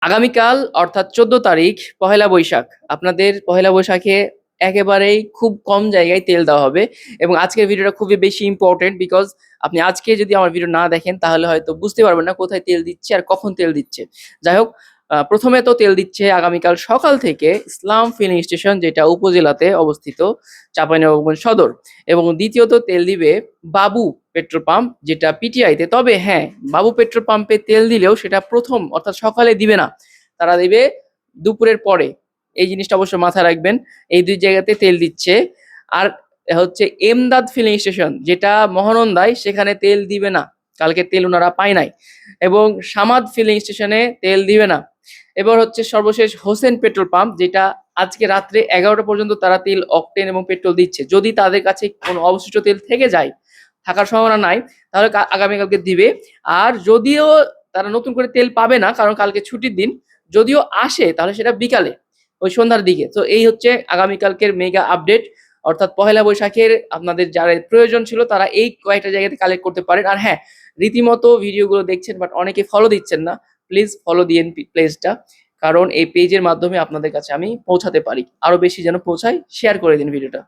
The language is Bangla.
আগামীকাল অর্থাৎ ১৪ তারিখ পহেলা বৈশাখ। আপনাদের পহেলা বৈশাখে একেবারেই খুব কম জায়গায় তেল দেওয়া হবে এবং আজকের ভিডিওটা খুবই বেশি ইম্পর্টেন্ট বিকজ আপনি আজকে যদি আমার ভিডিও না দেখেন তাহলে হয়তো বুঝতে পারবেন না কোথায় তেল দিচ্ছে আর কখন তেল দিচ্ছে। যাই হোক, প্রথমে তো তেল দিচ্ছে আগামীকাল সকাল থেকে ইসলাম ফিলিং স্টেশন, যেটা উপজেলাতে অবস্থিত, চাঁপাইনবাবগঞ্জ সদর। এবং দ্বিতীয়ত তেল দিবে বাবু পেট্রোল পাম্প, যেটা পিটিআইতে। তবে হ্যাঁ, বাবু পেট্রোল পাম্পে তেল দিলেও সেটা প্রথম অর্থাৎ সকালে দিবে না, তারা দিবে দুপুরের পরে। এই জিনিসটা অবশ্য মাথায় রাখবেন, এই দুই জায়গাতে তেল দিচ্ছে। আর হচ্ছে এমদাদ ফিলিং স্টেশন, যেটা মহানন্দায়, সেখানে তেল দিবে না, কালকে তেল ওনারা পায় নাই। এবং সামাদ ফিলিং স্টেশনে তেল দিবে না। এবার হচ্ছে সর্বশেষ হোসেন পেট্রোল পাম্প, যেটা আজকে রাত্রে 11টা পর্যন্ত তারা তেল, অকটেন এবং পেট্রোল দিচ্ছে। যদি তাদের কাছে কোনো অবশিষ্ট তেল থেকে যায়, থাকার সম্ভাবনা নাই, তাহলে আগামীকালকে দিবে। আর যদিও তারা নতুন করে তেল পাবে না, কারণ কালকে ছুটির দিন, যদিও আসে তাহলে সেটা বিকালে, ওই সন্ধ্যার দিকে। তো এই হচ্ছে আগামীকালকের মেগা আপডেট, অর্থাৎ পহেলা বৈশাখের আপনাদের যারা প্রয়োজন ছিল তারা এই কয়েকটা জায়গাতে কালেক্ট করতে পারেন। আর হ্যাঁ, রীতিমতো ভিডিওগুলো দেখছেন বাট অনেকে ফলো দিচ্ছেন না, প্লিজ ফলো দিয়েন পেজটা, কারণ এই পেজের মাধ্যমে আপনাদের কাছে আমি পৌঁছাতে পারি, আরো বেশি যেন পৌঁছায়। শেয়ার করে দিন ভিডিওটা।